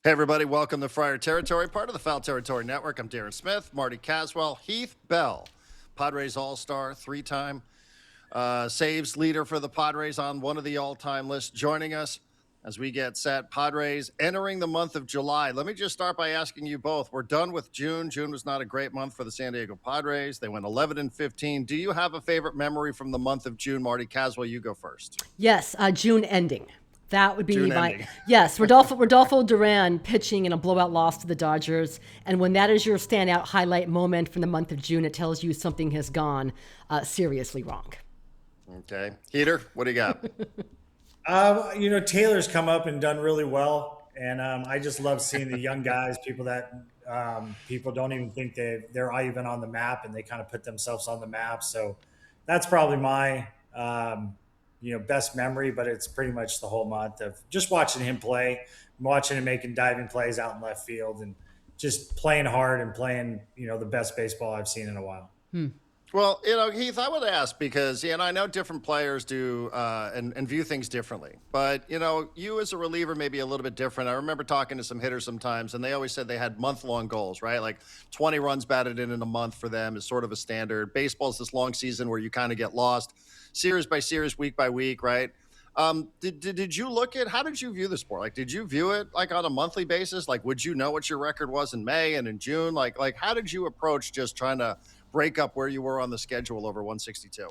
Hey, everybody. Welcome to Friar Territory, part of the Foul Territory Network. I'm Darren Smith, Marty Caswell, Heath Bell, Padres All-Star, three-time saves leader for the Padres on one of the all-time lists, joining us as we get set. Padres entering the month of July. Let me just start by asking you both. We're done with June. June was not a great month for the San Diego Padres. They went 11-15. Do you have a favorite memory from the month of June? Marty Caswell, you go first. Yes, June ending. That would be June my ending. yes. Rodolfo Duran pitching in a blowout loss to the Dodgers, and when that is your standout highlight moment from the month of June, it tells you something has gone seriously wrong. Okay, Heater, what do you got? Taylor's come up and done really well, and I just love seeing the young guys, people that people don't even think they're even on the map, and they kind of put themselves on the map. So that's probably my best memory, but it's pretty much the whole month of just watching him play, watching him making diving plays out in left field, and just playing hard and playing the best baseball I've seen in a while. Well, Heath, I would ask because, I know different players do and view things differently. But, you as a reliever may be a little bit different. I remember talking to some hitters sometimes, and they always said they had month-long goals, right? Like 20 runs batted in a month for them is sort of a standard. Baseball's this long season where you kind of get lost, series by series, week by week, right? Did you look at, how did you view the sport? Like, did you view it like on a monthly basis? Like, would you know what your record was in May and in June? Like how did you approach just trying to break up where you were on the schedule over 162?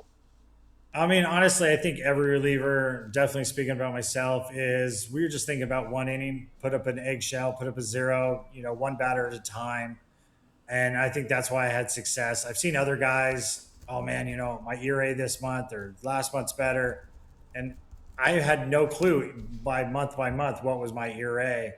I mean, honestly, I think every reliever, definitely speaking about myself, is we were just thinking about one inning, put up an eggshell, put up a zero, one batter at a time. And I think that's why I had success. I've seen other guys, oh man, my ERA this month or last month's better. And I had no clue by month what was my ERA.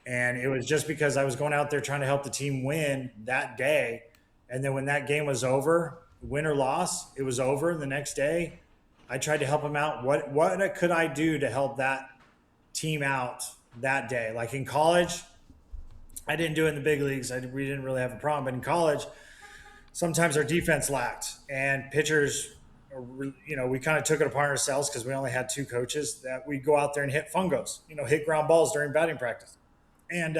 And it was just because I was going out there trying to help the team win that day. And then when that game was over, win or loss, it was over. The next day, I tried to help them out. What could I do to help that team out that day? Like in college, I didn't do it in the big leagues. We didn't really have a problem. But in college, sometimes our defense lacked. And pitchers, we kind of took it upon ourselves because we only had two coaches that we'd go out there and hit fungos, hit ground balls during batting practice. And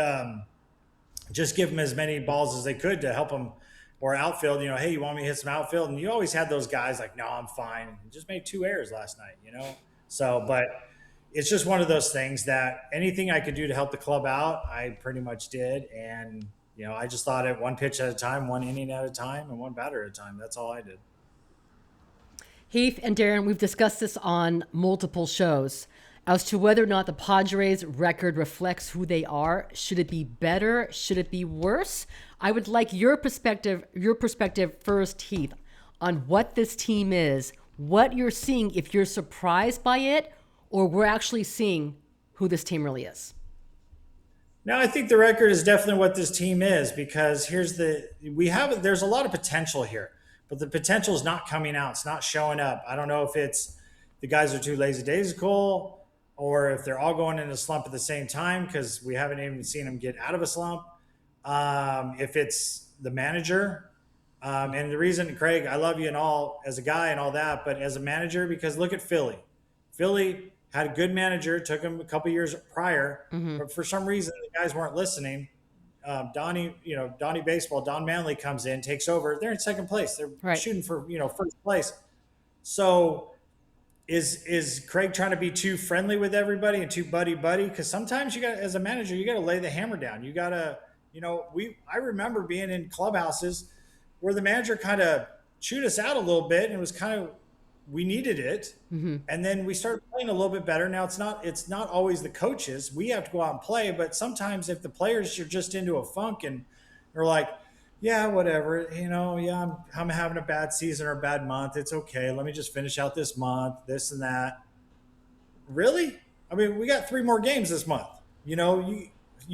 just give them as many balls as they could to help them. Or outfield, hey, you want me to hit some outfield? And you always had those guys like, no, I'm fine. You just made 2 errors last night, So, but it's just one of those things that anything I could do to help the club out, I pretty much did. And, I just thought it one pitch at a time, one inning at a time, and one batter at a time. That's all I did. Heath and Darren, we've discussed this on multiple shows as to whether or not the Padres record reflects who they are. Should it be better? Should it be worse? I would like your perspective first, Heath, on what this team is, what you're seeing, if you're surprised by it, or we're actually seeing who this team really is. No, I think the record is definitely what this team is, because there's a lot of potential here, but the potential is not coming out. It's not showing up. I don't know if it's the guys are too lazy-daisical, or if they're all going in a slump at the same time, because we haven't even seen them get out of a slump. If it's the manager, and the reason, Craig, I love you and all as a guy and all that, but as a manager, because look at Philly. Philly had a good manager, took him a couple years prior, but for some reason the guys weren't listening. Donnie Baseball, Don Manley comes in, takes over. They're in second place. They're shooting for first place. So is Craig trying to be too friendly with everybody and too buddy? Because sometimes you got, as a manager, you got to lay the hammer down. You got to. I remember being in clubhouses where the manager kind of chewed us out a little bit, and it was kind of, we needed it. And then we started playing a little bit better. Now it's not always the coaches. We have to go out and play, but sometimes if the players are just into a funk and they're like, yeah, whatever, I'm having a bad season or a bad month. It's okay. Let me just finish out this month, this and that. Really? I mean, we got 3 more games this month. You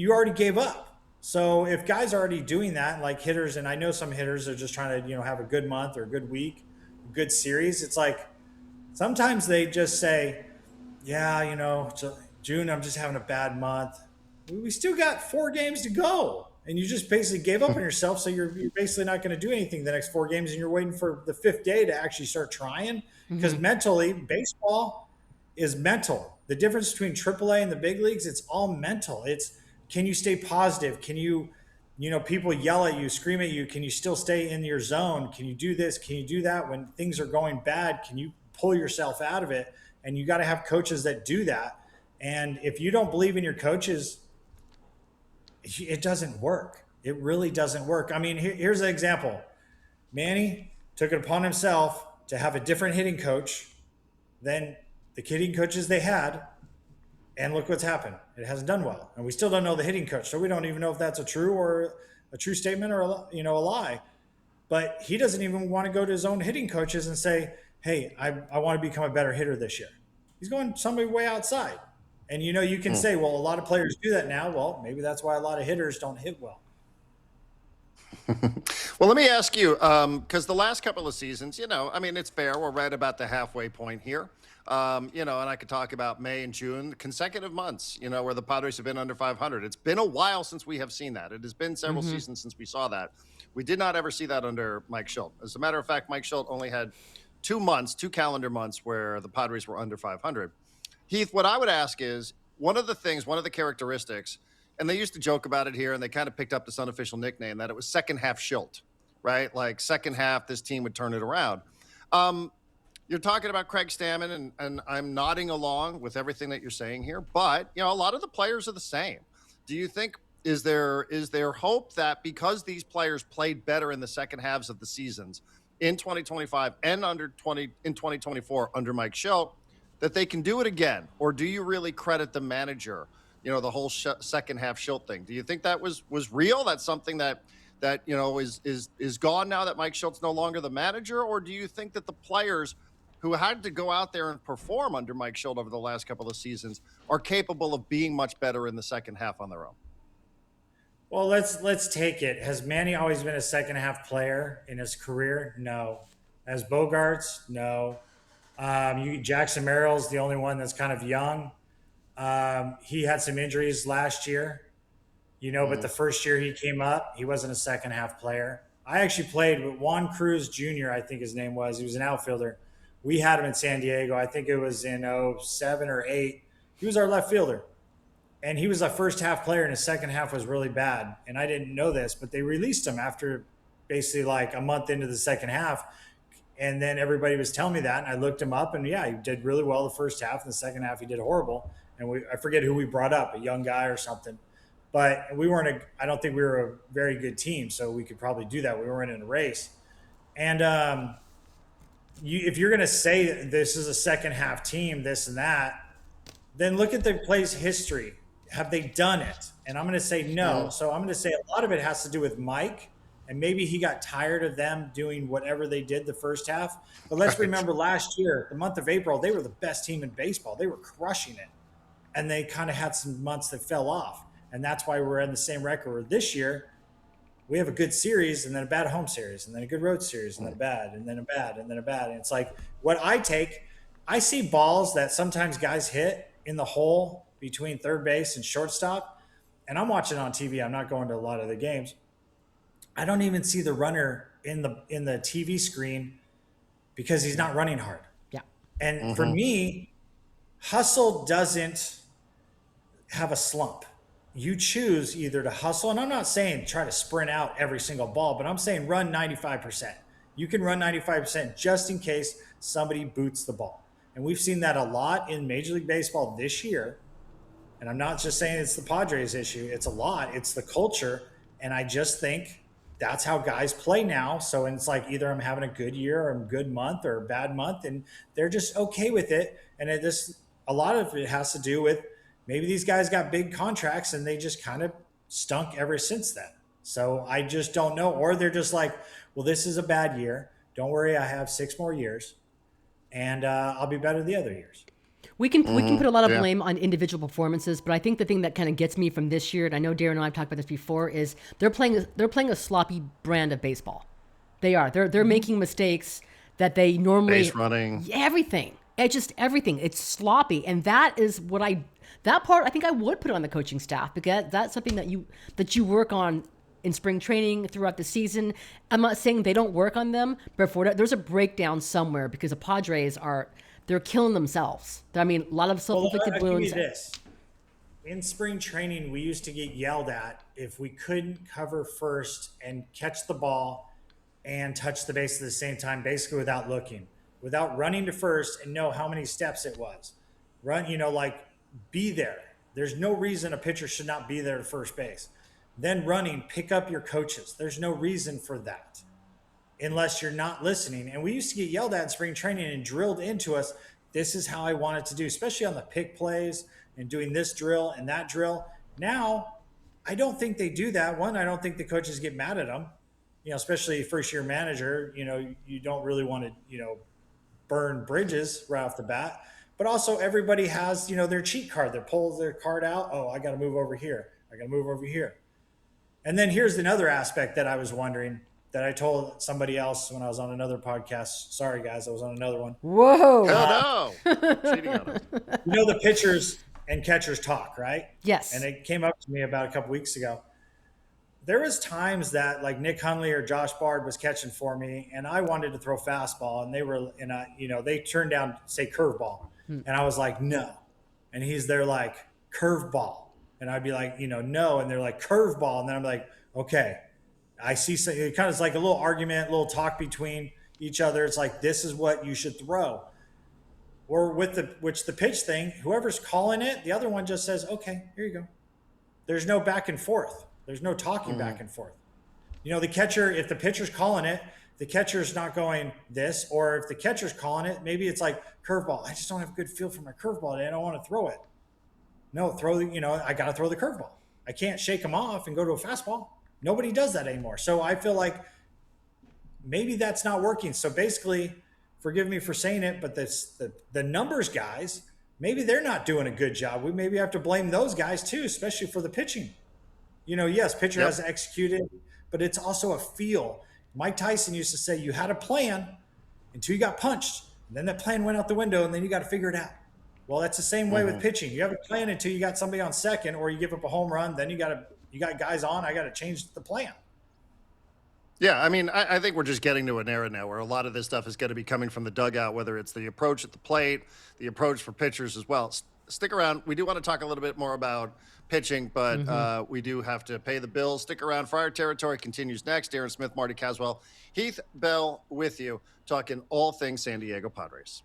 already gave up. So if guys are already doing that, like hitters, and I know some hitters are just trying to, have a good month or a good week, a good series. It's like sometimes they just say, yeah, June, I'm just having a bad month. We still got 4 games to go. And you just basically gave up on yourself. So you're basically not going to do anything the next 4 games. And you're waiting for the 5th day to actually start trying. Because mentally, baseball is mental. The difference between AAA and the big leagues, it's all mental. It's can you stay positive? Can you, people yell at you, scream at you. Can you still stay in your zone? Can you do this? Can you do that? When things are going bad, can you pull yourself out of it? And you got to have coaches that do that. And if you don't believe in your coaches, it doesn't work. It really doesn't work. I mean, here's an example. Manny took it upon himself to have a different hitting coach than the hitting coaches they had. And look what's happened. It hasn't done well. And we still don't know the hitting coach. So we don't even know if that's a true statement or a lie. But he doesn't even want to go to his own hitting coaches and say, hey, I want to become a better hitter this year. He's going somebody way outside. And, you can say, well, a lot of players do that now. Well, maybe that's why a lot of hitters don't hit well. Well, let me ask you, because the last couple of seasons, it's fair. We're right about the halfway point here. And I could talk about May and June, consecutive months, where the Padres have been under 500. It's been a while since we have seen that. It has been several seasons since we saw that. We did not ever see that under Mike Shildt. As a matter of fact, Mike Shildt only had 2 calendar months where the Padres were under 500. Heath, what I would ask is, one of the characteristics, and they used to joke about it here, and they kind of picked up this unofficial nickname, that it was second half Shildt, right? Like second half, this team would turn it around. You're talking about Craig Stammen, and I'm nodding along with everything that you're saying here, but a lot of the players are the same. Do you think, is there hope that because these players played better in the second halves of the seasons in 2025 and in 2024 under Mike Shildt, that they can do it again? Or do you really credit the manager, the whole second half Shildt thing? Do you think that was real? That's something that is gone now that Mike Shilt's no longer the manager? Or do you think that the players who had to go out there and perform under Mike Shildt over the last couple of seasons are capable of being much better in the second half on their own? Well, let's take it. Has Manny always been a second half player in his career? No. Has Bogarts? No. Jackson Merrill's the only one that's kind of young. He had some injuries last year, but the first year he came up, he wasn't a second half player. I actually played with Juan Cruz Jr., I think his name was. He was an outfielder. We had him in San Diego. I think it was in 07 or 08. He was our left fielder. And he was a first half player, and his second half was really bad. And I didn't know this, but they released him after basically like a month into the second half. And then everybody was telling me that, and I looked him up, and yeah, he did really well the first half, and the second half he did horrible. And I forget who we brought up, a young guy or something. But I don't think we were a very good team, so we could probably do that. We weren't in a race. And if you're going to say that this is a second half team, this and that, then look at the play's history. Have they done it? And I'm going to say no. So I'm going to say a lot of it has to do with Mike. And maybe he got tired of them doing whatever they did the first half. But let's remember last year, the month of April, they were the best team in baseball. They were crushing it. And they kind of had some months that fell off. And that's why we're in the same record. This year, we have a good series and then a bad home series and then a good road series and then a bad and then a bad and then a bad. And it's like what I see balls that sometimes guys hit in the hole between third base and shortstop. And I'm watching on TV. I'm not going to a lot of the games. I don't even see the runner in the TV screen because he's not running hard. Yeah. And for me, hustle doesn't have a slump. You choose either to hustle, and I'm not saying try to sprint out every single ball, but I'm saying run 95%. You can run 95% just in case somebody boots the ball. And we've seen that a lot in Major League Baseball this year. And I'm not just saying it's the Padres issue. It's a lot. It's the culture. And I just think that's how guys play now. So it's like either I'm having a good year or a good month or a bad month, and they're just okay with it. And a lot of it has to do with maybe these guys got big contracts and they just kind of stunk ever since then. So I just don't know. Or they're just like, well, this is a bad year. Don't worry, I have 6 more years, and I'll be better the other years. We can put a lot of blame on individual performances, but I think the thing that kind of gets me from this year, and I know Darren and I have talked about this before, is they're playing a sloppy brand of baseball. They are. They're making mistakes that they normally base running, everything. It's just everything. It's sloppy, and that is what that part I think I would put on the coaching staff, because that's something that you work on in spring training throughout the season. I'm not saying they don't work on them, but there's a breakdown somewhere, because the Padres they're killing themselves. I mean, a lot of self-inflicted wounds. I'll give you this. in spring training, we used to get yelled at if we couldn't cover first and catch the ball and touch the base at the same time, basically without looking, without running to first and know how many steps it was. Run, like be there. There's no reason a pitcher should not be there to first base. Then running, pick up your coaches. There's no reason for that unless you're not listening. And we used to get yelled at in spring training and drilled into us. This is how I want it to do, especially on the pick plays and doing this drill and that drill. Now, I don't think they do that. One, I don't think the coaches get mad at them, especially first year manager, you don't really want to, burn bridges right off the bat. But also everybody has, their cheat card. They pull their card out. Oh, I got to move over here. I got to move over here. And then here's another aspect that I was wondering that I told somebody else when I was on another podcast. Sorry, guys, I was on another one. Whoa. Oh, no. Cheating on us. The pitchers and catchers talk, right? Yes. And it came up to me about a couple weeks ago. There was times that like Nick Hundley or Josh Bard was catching for me and I wanted to throw fastball and they turned down, say curveball. And I was like, no. And he's there like curveball. And I'd be like, no. And they're like curveball. And then I'm like, okay, I see. So it kind of is like a little argument, a little talk between each other. It's like, this is what you should throw. Or with the pitch thing, whoever's calling it, the other one just says, okay, here you go. There's no back and forth. There's no talking back and forth. The catcher, if the pitcher's calling it, the catcher's not going this, or if the catcher's calling it, maybe it's like curveball. I just don't have a good feel for my curveball today. I don't want to throw it. No, I got to throw the curveball. I can't shake them off and go to a fastball. Nobody does that anymore. So I feel like maybe that's not working. So basically, forgive me for saying it, but the numbers guys, maybe they're not doing a good job. We maybe have to blame those guys too, especially for the pitching. Yes, pitcher has executed, but it's also a feel. Mike Tyson used to say you had a plan until you got punched. And then that plan went out the window and then you got to figure it out. Well, that's the same way with pitching. You have a plan until you got somebody on second or you give up a home run. Then you got guys on. I got to change the plan. Yeah, I mean, I think we're just getting to an era now where a lot of this stuff is going to be coming from the dugout, whether it's the approach at the plate, the approach for pitchers as well. Stick around. We do want to talk a little bit more about pitching, but we do have to pay the bills. Stick around. Friar Territory continues next. Darren Smith, Marty Caswell, Heath Bell with you, talking all things San Diego Padres.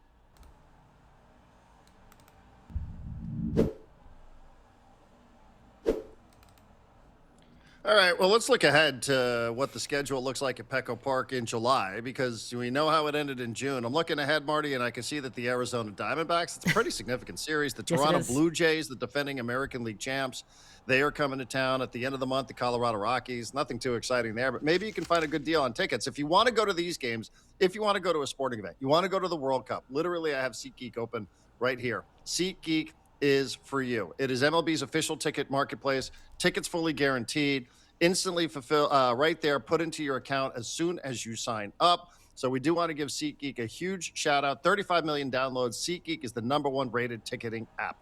All right, well, let's look ahead to what the schedule looks like at Petco Park in July, because we know how it ended in June. I'm looking ahead, Marty, and I can see that the Arizona Diamondbacks, it's a pretty significant series. The Toronto Blue Jays, the defending American League champs, they are coming to town at the end of the month. The Colorado Rockies, nothing too exciting there, but maybe you can find a good deal on tickets. If you want to go to these games, if you want to go to a sporting event, you want to go to the World Cup, literally I have SeatGeek open right here. SeatGeek is for you. It is MLB's official ticket marketplace. Tickets fully guaranteed, instantly fulfill right there, put into your account as soon as you sign up. So we do want to give SeatGeek a huge shout out. 35 million downloads. SeatGeek is the #1 rated ticketing app.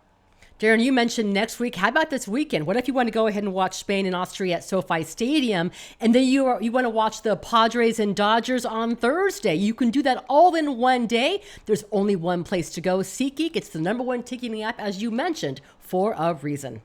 Darren, you mentioned next week. How about this weekend? What if you want to go ahead and watch Spain and Austria at SoFi Stadium, and then you want to watch the Padres and Dodgers on Thursday? You can do that all in one day. There's only one place to go, SeatGeek. It's the #1 ticketing app, as you mentioned, for a reason.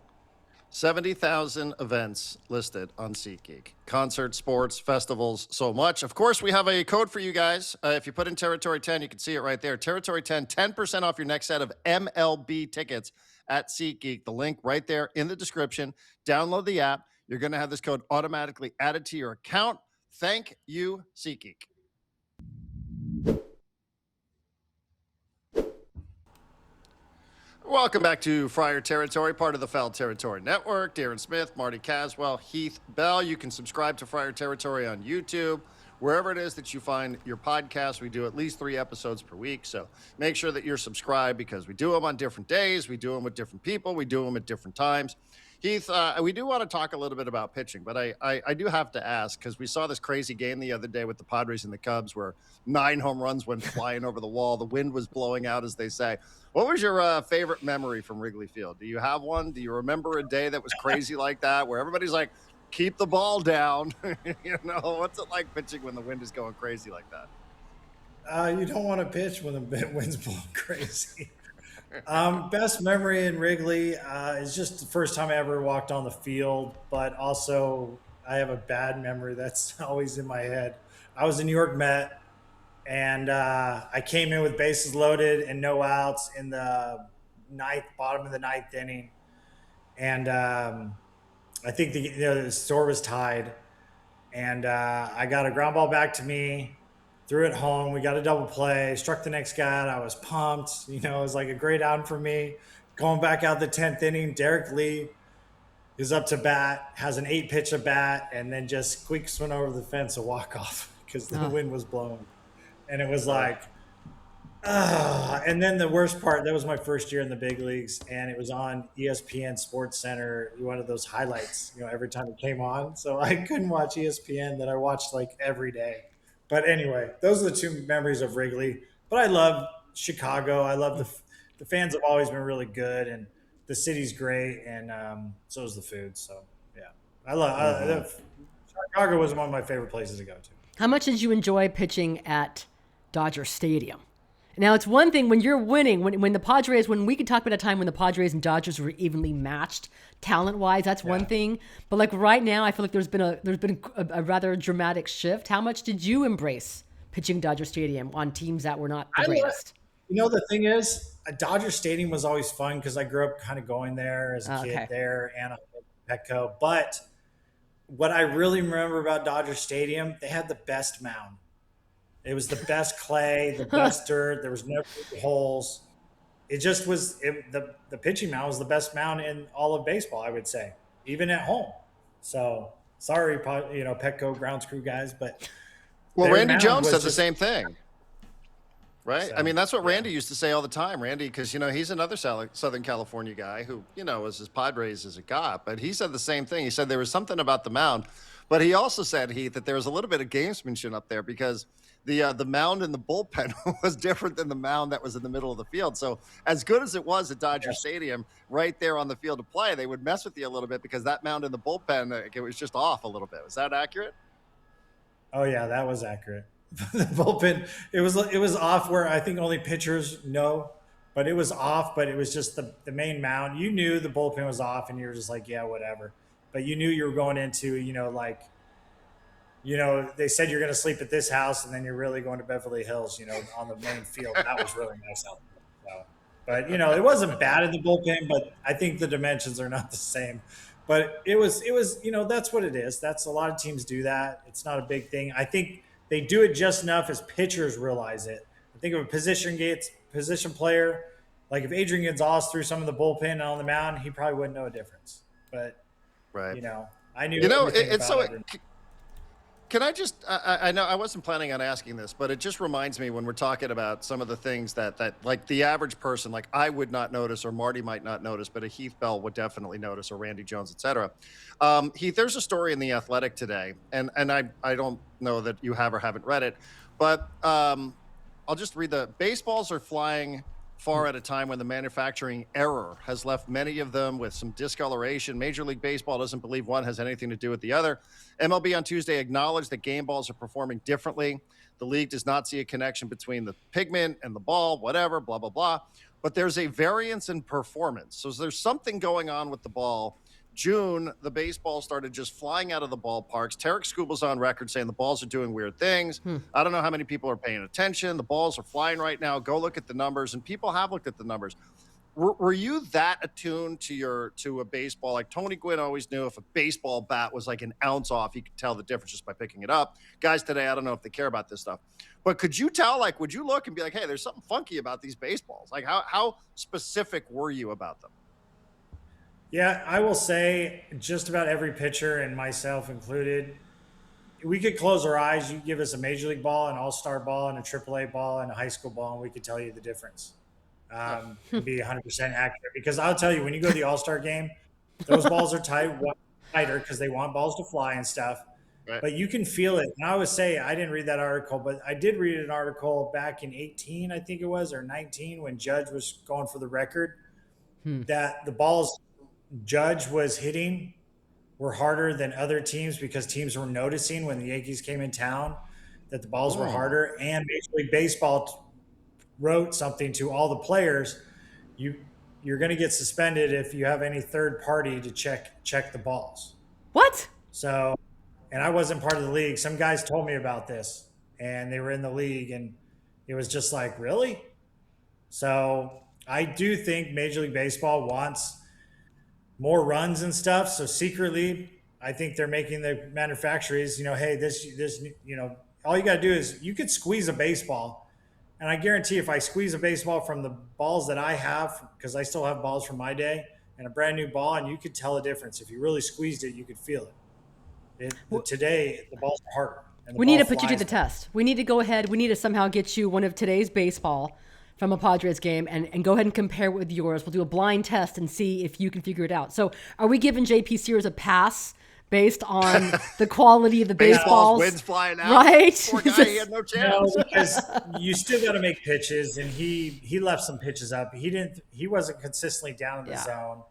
70,000 events listed on SeatGeek. Concerts, sports, festivals, so much. Of course, we have a code for you guys. If you put in Territory 10, you can see it right there. Territory 10, 10% off your next set of MLB tickets at SeatGeek. The link right there in the description. Download the app. You're going to have this code automatically added to your account. Thank you, SeatGeek. Welcome back to Friar Territory, part of the Foul Territory Network. Darren Smith, Marty Caswell, Heath Bell. You can subscribe to Friar Territory on YouTube, wherever it is that you find your podcast. We do at least 3 episodes per week, so make sure that you're subscribed because we do them on different days. We do them with different people. We do them at different times. Heath, we do want to talk a little bit about pitching, but I do have to ask, because we saw this crazy game the other day with the Padres and the Cubs where 9 home runs went flying over the wall. The wind was blowing out, as they say. What was your favorite memory from Wrigley Field? Do you have one? Do you remember a day that was crazy like that, where everybody's like, keep the ball down? What's it like pitching when the wind is going crazy like that? You don't want to pitch when the wind's blowing crazy. Best memory in Wrigley is just the first time I ever walked on the field, but also I have a bad memory that's always in my head. I was a New York Met, and I came in with bases loaded and no outs in the bottom of the ninth inning, and I think the score was tied, and I got a ground ball back to me, threw it home. We got a double play, struck the next guy out. I was pumped. It was like a great outing for me. Going back out the 10th inning, Derek Lee is up to bat, has an 8-pitch at bat, and then just squeaks one over the fence, a walk-off because the wind was blowing. And it was like, and then the worst part, that was my first year in the big leagues, and it was on ESPN Sports Center, one of those highlights, every time it came on. So I couldn't watch ESPN that I watched like every day. But anyway, those are the two memories of Wrigley. But I love Chicago. I love the fans have always been really good, and the city's great, and so is the food. So yeah, Chicago was one of my favorite places to go to. How much did you enjoy pitching at Dodger Stadium? Now, it's one thing when you're winning, when the Padres, when we could talk about a time when the Padres and Dodgers were evenly matched talent-wise, that's one thing. But like right now, I feel like there's been a rather dramatic shift. How much did you embrace pitching Dodger Stadium on teams that were not the greatest? The thing is, Dodger Stadium was always fun because I grew up kind of going there as a kid there, and Petco. But what I really remember about Dodger Stadium, they had the best mound. It was the best clay, the best dirt. There was no holes. It just was the pitching mound was the best mound in all of baseball, I would say, even at home. So sorry, Petco grounds crew guys, but Randy Jones said the same thing, right? So, I mean, that's what Randy used to say all the time. Randy, because he's another Southern California guy who was as Padres as it got, but he said the same thing. He said there was something about the mound, but he also said, Heath, that there was a little bit of gamesmanship up there because the mound in the bullpen was different than the mound that was in the middle of the field. So as good as it was at Dodger Stadium, right there on the field of play, they would mess with you a little bit because that mound in the bullpen, it was just off a little bit. Was that accurate? Oh yeah, that was accurate. The bullpen, it was off where I think only pitchers know, but it was off. But it was just the main mound. You knew the bullpen was off, and you were just like, yeah, whatever. But you knew you were going into, they said you're going to sleep at this house, and then you're really going to Beverly Hills, on the main field. That was really nice out there. So, but, it wasn't bad in the bullpen, but I think the dimensions are not the same. But it was, that's what it is. That's a lot of teams do that. It's not a big thing. I think they do it just enough as pitchers realize it. I think of a position player, like if Adrian Gonzalez threw some of the bullpen on the mound, he probably wouldn't know a difference. But, right. I knew it's so. Can I just, I know I wasn't planning on asking this, but it just reminds me when we're talking about some of the things that like the average person, like I would not notice or Marty might not notice, but a Heath Bell would definitely notice or Randy Jones, et cetera. Heath, there's a story in The Athletic today, and I don't know that you have or haven't read it, but I'll just read baseballs are flying far at a time when the manufacturing error has left many of them with some discoloration. Major League Baseball doesn't believe one has anything to do with the other. MLB on Tuesday acknowledged that game balls are performing differently. The league does not see a connection between the pigment and the ball, whatever, blah, blah, blah. But there's a variance in performance. So there's something going on with the ball. June, the baseball started just flying out of the ballparks. Tarek Skubal's on record saying the balls are doing weird things. I don't know how many people are paying attention. The balls are flying right now. Go look at the numbers, and people have looked at the numbers. Were you that attuned to a baseball? Like Tony Gwynn always knew if a baseball bat was like an ounce off, he could tell the difference just by picking it up. Guys today, I don't know if they care about this stuff. But could you tell, like, would you look and be like, hey, there's something funky about these baseballs? Like, how specific were you about them? Yeah, I will say just about every pitcher, and myself included, we could close our eyes. You give us a major league ball, an all-star ball, and a AAA ball, and a high school ball, and we could tell you the difference. Be 100% accurate. Because I'll tell you, when you go to the all-star game, those balls are tighter because they want balls to fly and stuff. Right. But you can feel it. And I always say, I didn't read that article, but I did read an article back in 18, I think it was, or 19, when Judge was going for the record, that the balls Judge was hitting were harder than other teams because teams were noticing when the Yankees came in town that the balls were harder. And Major League Baseball wrote something to all the players, you you're going to get suspended if you have any third party to check the balls. What? So, and I wasn't part of the league. Some guys told me about this, and they were in the league, and it was just like, really? So I do think Major League Baseball wants more runs and stuff. So secretly, I think they're making the manufacturers, hey, this, all you got to do is you could squeeze a baseball. And I guarantee if I squeeze a baseball from the balls that I have, because I still have balls from my day, and a brand new ball, and you could tell a difference. If you really squeezed it, you could feel it. Today, the balls are harder. And We need to put you to the test. We need to go ahead. We need to somehow get you one of today's baseball from a Padres game and go ahead and compare it with yours. We'll do a blind test and see if you can figure it out. So are we giving JP Sears a pass based on the quality of the baseballs? Winds flying out. Right? Poor guy, he had no chance. No, because you still got to make pitches, and he left some pitches up. He wasn't consistently down in the zone.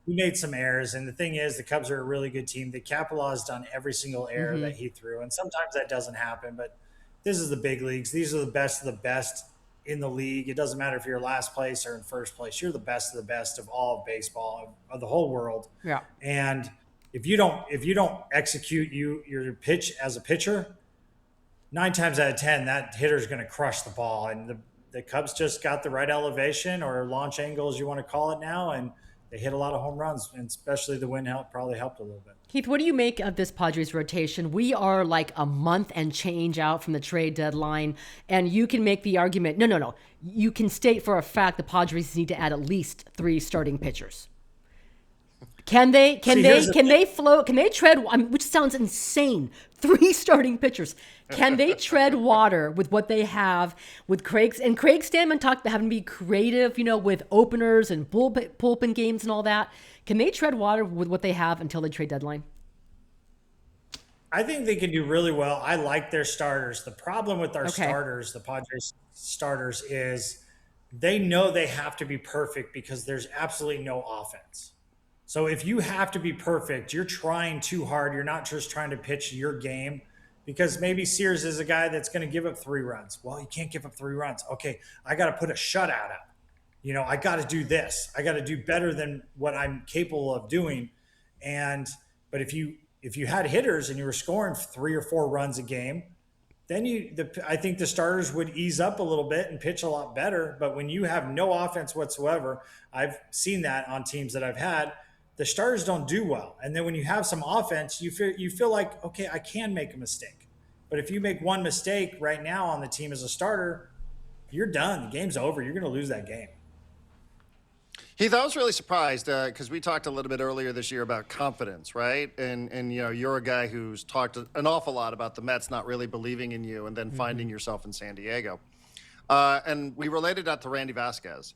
He made some errors, and the thing is, the Cubs are a really good team. They capitalized on every single error that he threw, and sometimes that doesn't happen. But this is the big leagues. These are the best of the best in the league. It doesn't matter if you're last place or in first place. You're the best of the best of all of baseball, of the whole world. Yeah. And if you don't execute your pitch as a pitcher, 9 times out of 10, that hitter's going to crush the ball. And the Cubs just got the right elevation or launch angle, as you want to call it now, and they hit a lot of home runs, and especially the wind probably helped a little bit. Heath, what do you make of this Padres rotation? We are like a month and change out from the trade deadline, and you can make the argument. No. You can state for a fact the Padres need to add at least 3 starting pitchers. Can they float? Can they tread? Which sounds insane. 3 starting pitchers. Can they tread water with what they have with Craig Stammen talked about having to be creative, with openers and bullpen games and all that. Can they tread water with what they have until the trade deadline? I think they can do really well. I like their starters. The problem with our starters, the Padres starters, is they know they have to be perfect because there's absolutely no offense. So if you have to be perfect, you're trying too hard. You're not just trying to pitch your game, because maybe Sears is a guy that's going to give up 3 runs. Well, you can't give up 3 runs. Okay, I got to put a shutout out. I got to do this. I got to do better than what I'm capable of doing. But if you had hitters and you were scoring 3 or 4 runs a game, then I think the starters would ease up a little bit and pitch a lot better. But when you have no offense whatsoever, I've seen that on teams that I've had. The starters don't do well. And then when you have some offense, you feel like, okay, I can make a mistake. But if you make one mistake right now on the team as a starter, you're done. The game's over. You're going to lose that game. Heath, I was really surprised because we talked a little bit earlier this year about confidence, right? And you're a guy who's talked an awful lot about the Mets not really believing in you and then finding yourself in San Diego. And we related that to Randy Vasquez.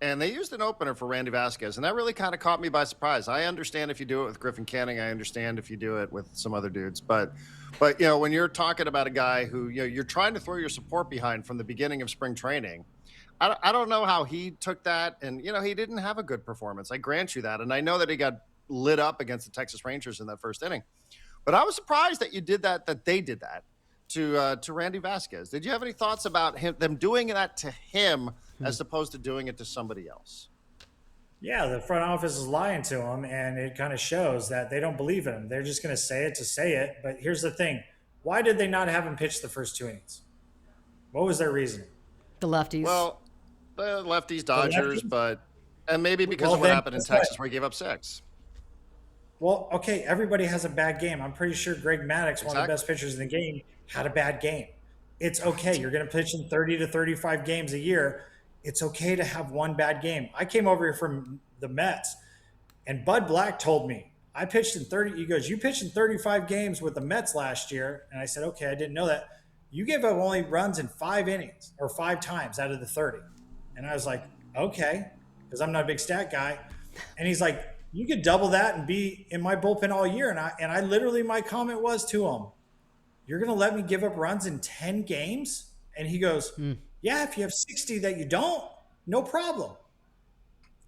And they used an opener for Randy Vasquez, and that really kind of caught me by surprise. I understand if you do it with Griffin Canning. I understand if you do it with some other dudes. But when you're talking about a guy who you're trying to throw your support behind from the beginning of spring training, I don't know how he took that. And, he didn't have a good performance. I grant you that. And I know that he got lit up against the Texas Rangers in that first inning. But I was surprised that you did that they did that to Randy Vasquez. Did you have any thoughts about them doing that to him as opposed to doing it to somebody else? Yeah, the front office is lying to him, and it kind of shows that they don't believe in him. They're just going to say it to say it. But here's the thing. Why did they not have him pitch the first 2 innings? What was their reasoning? The lefties. Well, the lefties, Dodgers, and maybe because of what happened in Texas where he gave up 6. Well, okay, everybody has a bad game. I'm pretty sure Greg Maddux, one of the best pitchers in the game, had a bad game. It's okay. You're going to pitch in 30 to 35 games a year. It's okay to have one bad game. I came over here from the Mets, and Bud Black told me, I pitched in 30. He goes, you pitched in 35 games with the Mets last year. And I said, okay, I didn't know that. You gave up only runs in 5 innings or 5 times out of the 30. And I was like, okay, because I'm not a big stat guy. And he's like, you could double that and be in my bullpen all year. And I literally, my comment was to him, you're going to let me give up runs in 10 games? And he goes, yeah, if you have 60 that you don't, no problem.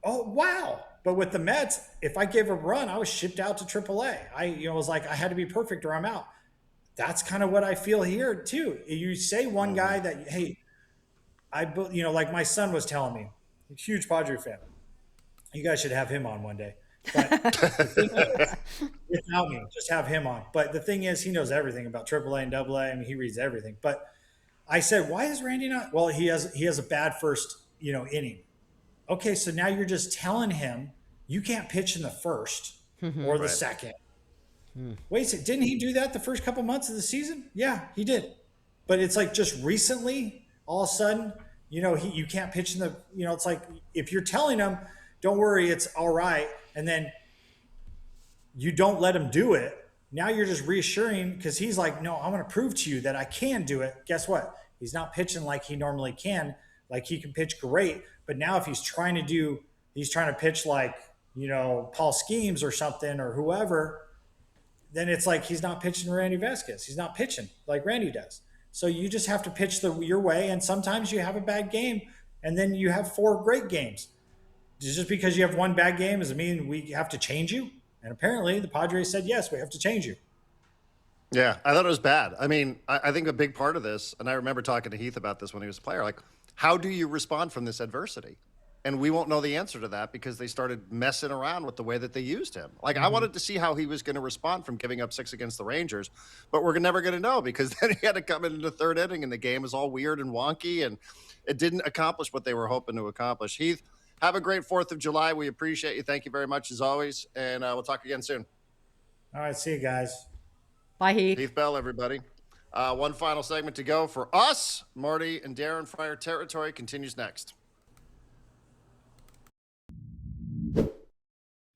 Oh, wow. But with the Mets, if I gave a run, I was shipped out to AAA. I was like, I had to be perfect or I'm out. That's kind of what I feel here too. You say one guy that, hey, like my son was telling me, Huge Padre fan. You guys should have him on one day. But the thing is, without me, just have him on. But the thing is, he knows everything about AAA and AA. I mean, he reads everything. But I said, why is Randy not? Well, he has a bad first, inning. Okay, so now you're just telling him you can't pitch in the first or the second. Wait a second, didn't he do that the first couple months of the season? Yeah, he did. But it's like just recently, all of a sudden, you can't pitch in the, it's like if you're telling him, don't worry, it's all right, and then you don't let him do it, now you're just reassuring because he's like, no, I'm going to prove to you that I can do it. Guess what? He's not pitching like he normally can. Like he can pitch great, but now if he's trying to pitch like, Paul Schemes or something or whoever, then it's like he's not pitching Randy Vasquez. He's not pitching like Randy does. So you just have to pitch your way, and sometimes you have a bad game, and then you have 4 great games. Just because you have one bad game doesn't mean we have to change you. And apparently the Padres said, yes, we have to change you. Yeah, I thought it was bad. I mean, I think a big part of this, and I remember talking to Heath about this when he was a player, like, how do you respond from this adversity? And we won't know the answer to that because they started messing around with the way that they used him. Like, I wanted to see how he was going to respond from giving up 6 against the Rangers, but we're never going to know because then he had to come into the 3rd inning and the game was all weird and wonky and it didn't accomplish what they were hoping to accomplish. Heath, have a great 4th of July. We appreciate you. Thank you very much as always. And we'll talk again soon. All right. See you guys. Bye, Heath. Heath Bell, everybody. One final segment to go for us. Marty and Darren, Friar Territory continues next.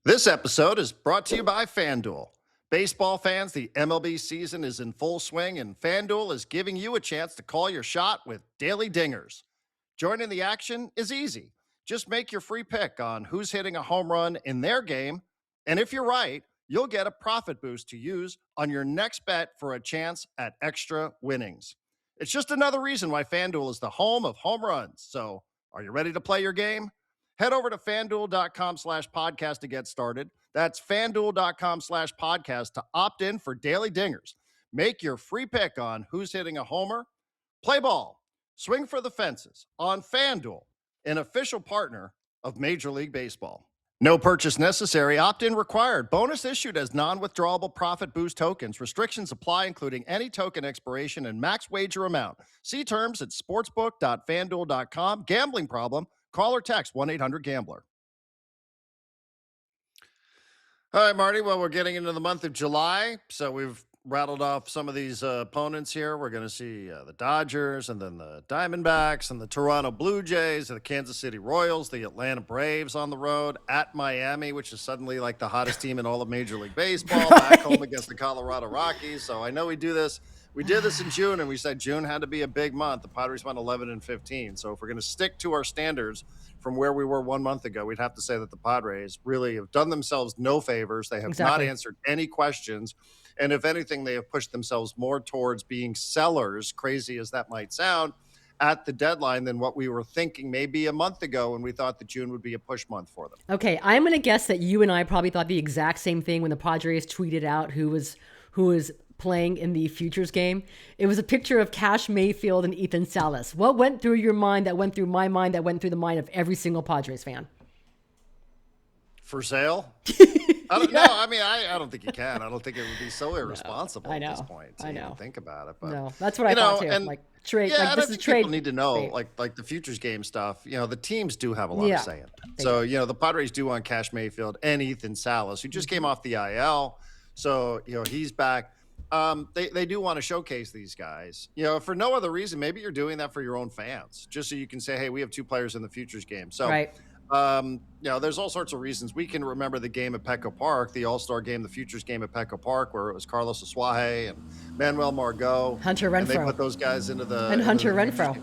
This episode is brought to you by FanDuel. Baseball fans, the MLB season is in full swing, and FanDuel is giving you a chance to call your shot with daily dingers. Joining the action is easy. Just make your free pick on who's hitting a home run in their game, and if you're right, you'll get a profit boost to use on your next bet for a chance at extra winnings. It's just another reason why FanDuel is the home of home runs. So, are you ready to play your game? Head over to FanDuel.com/podcast to get started. That's FanDuel.com/podcast to opt in for daily dingers. Make your free pick on who's hitting a homer. Play ball. Swing for the fences on FanDuel, an official partner of Major League Baseball. No purchase necessary. Opt-in required. Bonus issued as non-withdrawable profit boost tokens. Restrictions apply, including any token expiration and max wager amount. See terms at sportsbook.fanduel.com. Gambling problem? Call or text 1-800-GAMBLER. All right, Marty. Well, we're getting into the month of July, so we've rattled off some of these opponents here. We're going to see the Dodgers and then the Diamondbacks and the Toronto Blue Jays and the Kansas City Royals, the Atlanta Braves on the road at Miami, which is suddenly like the hottest team in all of Major League Baseball, back home against the Colorado Rockies. So I know we do this. We did this in June, and we said June had to be a big month. The Padres went 11-15. So if we're going to stick to our standards from where we were 1 month ago, we'd have to say that the Padres really have done themselves no favors. They have not answered any questions. And if anything, they have pushed themselves more towards being sellers, crazy as that might sound, at the deadline than what we were thinking maybe a month ago when we thought that June would be a push month for them. Okay, I'm going to guess that you and I probably thought the exact same thing when the Padres tweeted out who was playing in the futures game. It was a picture of Cash Mayfield and Ethan Salas. What went through your mind that went through my mind that went through the mind of every single Padres fan? For sale? I don't know. I mean, I don't think you can. I don't think it would be so irresponsible at this point to even think about it. But no, that's what I thought too. And, like trade, yeah, like this is trade. People need to know, like the futures game stuff. The teams do have a lot of say in it. So the Padres do want Cash Mayfield and Ethan Salas, who just came off the IL. So he's back. They do want to showcase these guys, for no other reason. Maybe you're doing that for your own fans, just so you can say, hey, we have 2 players in the futures game. So, there's all sorts of reasons. We can remember the game at Petco Park, the All-Star game, the futures game at Petco Park, where it was Carlos Asuaje and Manuel Margot. Hunter Renfroe. And they put those guys into the... And Hunter Renfroe.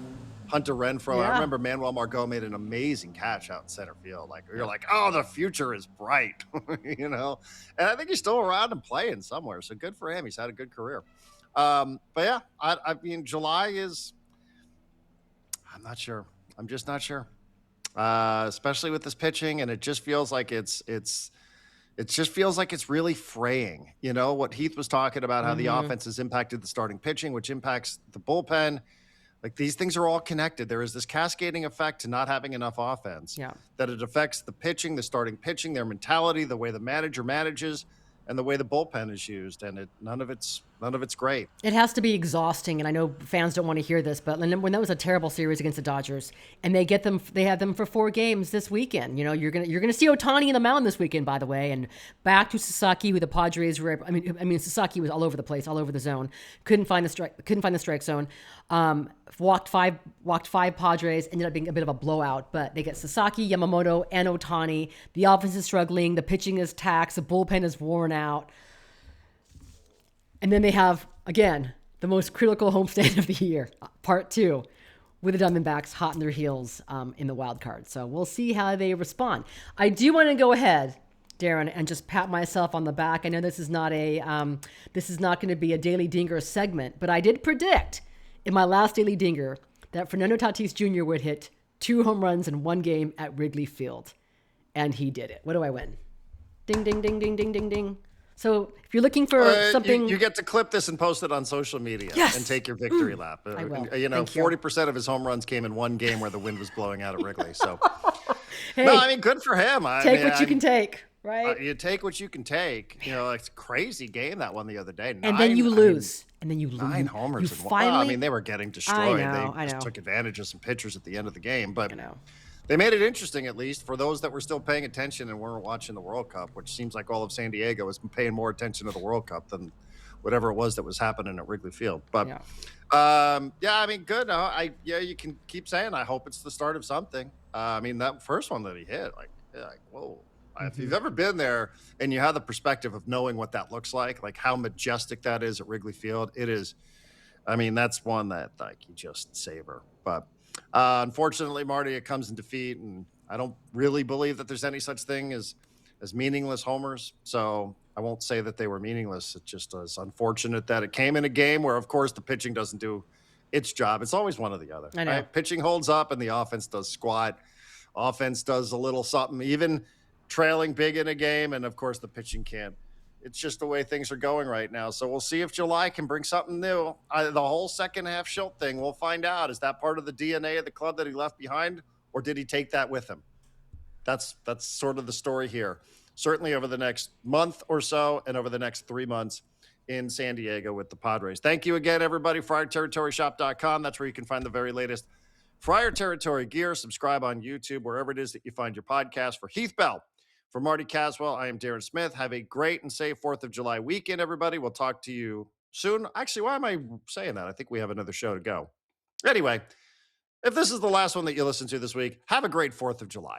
Hunter Renfroe. Yeah. I remember Manuel Margot made an amazing catch out in center field. Like, you're like, oh, the future is bright, And I think he's still around and playing somewhere. So good for him. He's had a good career. But yeah, I mean, July is, I'm not sure. I'm just not sure. Especially with this pitching. And it just feels like it just feels like it's really fraying. What Heath was talking about, how the offense has impacted the starting pitching, which impacts the bullpen. Like these things are all connected. There is this cascading effect to not having enough offense Yeah. that it affects the pitching, the starting pitching, their mentality, the way the manager manages, and the way the bullpen is used. And none of it's great. It has to be exhausting, and I know fans don't want to hear this, but when that was a terrible series against the Dodgers, and they have them for 4 games this weekend. You know, you're gonna see Ohtani in the mound this weekend, by the way, and back to Sasaki, who the Padres were. I mean, Sasaki was all over the place, all over the zone. Couldn't find the strike zone. Walked five Padres. Ended up being a bit of a blowout, but they get Sasaki, Yamamoto, and Ohtani. The offense is struggling. The pitching is taxed. The bullpen is worn out. And then they have, again, the most critical homestand of the year, part 2, with the Diamondbacks hot in their heels in the wild card. So we'll see how they respond. I do want to go ahead, Darren, and just pat myself on the back. I know this is not going to be a Daily Dinger segment, but I did predict in my last Daily Dinger that Fernando Tatis Jr. would hit 2 home runs in 1 game at Wrigley Field, and he did it. What do I win? Ding, ding, ding, ding, ding, ding, ding. So if you're looking for something... You get to clip this and post it on social media and take your victory lap. I will. 40% of his home runs came in 1 game where the wind was blowing out at Wrigley. So, hey, no, I mean, good for him. Take what you can take, right? You take what you can take. You know, it's a crazy game, that one the other day. And then you lose. And then you lose. 9 homers. You finally... I mean, they were getting destroyed. I know. They just took advantage of some pitchers at the end of the game. But I know. They made it interesting, at least, for those that were still paying attention and weren't watching the World Cup, which seems like all of San Diego has been paying more attention to the World Cup than whatever it was that was happening at Wrigley Field. But, I mean, good. You can keep saying, I hope it's the start of something. I mean, that first one that he hit, whoa. If you've ever been there and you have the perspective of knowing what that looks like how majestic that is at Wrigley Field, it is. I mean, that's one that you just savor. But unfortunately, Marty, it comes in defeat, and I don't really believe that there's any such thing as meaningless homers. So I won't say that they were meaningless. It just is unfortunate that it came in a game where, of course, the pitching doesn't do its job. It's always one or the other. I know. Right? Pitching holds up, and the offense does squat. Offense does a little something, even trailing big in a game, and of course the pitching can't. It's just the way things are going right now. So we'll see if July can bring something new. The whole second half Schilt thing, we'll find out. Is that part of the DNA of the club that he left behind, or did he take that with him? That's sort of the story here. Certainly over the next month or so, and over the next 3 months in San Diego with the Padres. Thank you again, everybody. FriarTerritoryShop.com. That's where you can find the very latest Friar Territory gear. Subscribe on YouTube, wherever it is that you find your podcast. For Heath Bell, for Marty Caswell, I am Darren Smith. Have a great and safe 4th of July weekend, everybody. We'll talk to you soon. Actually, why am I saying that? I think we have another show to go. Anyway, if this is the last one that you listen to this week, have a great 4th of July.